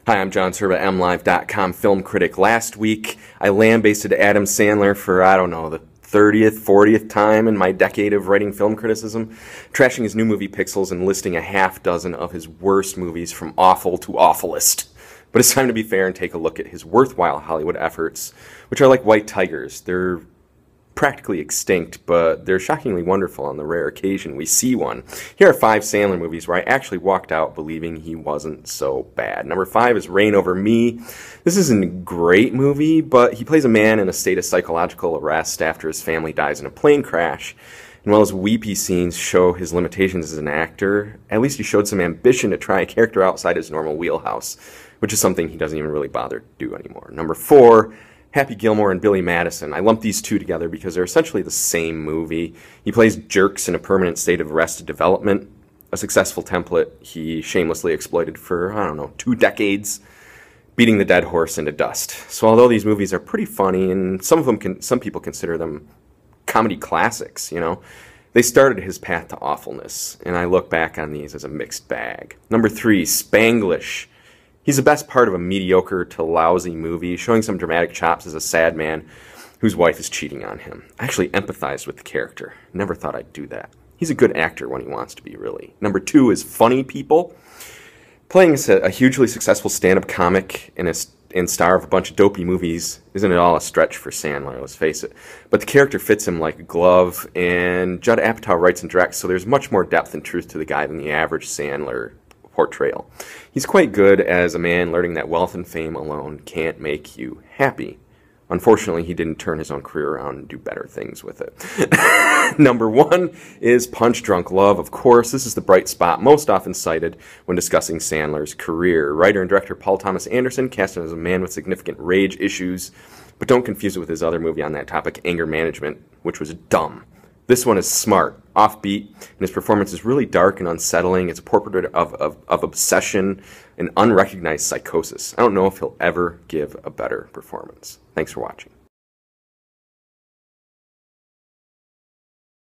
Hi, I'm John Serba, MLive.com film critic. Last week, I lambasted Adam Sandler for, I don't know, the 30th, 40th time in my decade of writing film criticism, trashing his new movie Pixels and listing a half dozen of his worst movies from awful to awfulest. But it's time to be fair and take a look at his worthwhile Hollywood efforts, which are like white tigers. They're practically extinct, but they're shockingly wonderful on the rare occasion we see one. Here are 5 Sandler movies where I actually walked out believing he wasn't so bad. Number 5 is Reign Over Me. This isn't a great movie, but he plays a man in a state of psychological arrest after his family dies in a plane crash. And while his weepy scenes show his limitations as an actor, at least he showed some ambition to try a character outside his normal wheelhouse, which is something he doesn't even really bother to do anymore. Number 4, Happy Gilmore and Billy Madison. I lumped these two together because they're essentially the same movie. He plays jerks in a permanent state of arrested development, a successful template he shamelessly exploited for, I don't know, 2 decades, beating the dead horse into dust. So although these movies are pretty funny, and some people consider them comedy classics, you know, they started his path to awfulness, and I look back on these as a mixed bag. Number 3, Spanglish. He's the best part of a mediocre to lousy movie, showing some dramatic chops as a sad man whose wife is cheating on him. I actually empathized with the character. Never thought I'd do that. He's a good actor when he wants to be, really. Number 2 is Funny People. Playing as a hugely successful stand-up comic and star of a bunch of dopey movies isn't at all a stretch for Sandler, let's face it. But the character fits him like a glove, and Judd Apatow writes and directs, so there's much more depth and truth to the guy than the average Sandler portrayal. He's quite good as a man learning that wealth and fame alone can't make you happy. Unfortunately, he didn't turn his own career around and do better things with it. Number 1 is PunchDrunk Love. Of course, this is the bright spot most often cited when discussing Sandler's career. Writer and director Paul Thomas Anderson cast him as a man with significant rage issues, but don't confuse it with his other movie on that topic, Anger Management, which was dumb. This one is smart, offbeat, and his performance is really dark and unsettling. It's a portrait of obsession and unrecognized psychosis. I don't know if he'll ever give a better performance. Thanks for watching.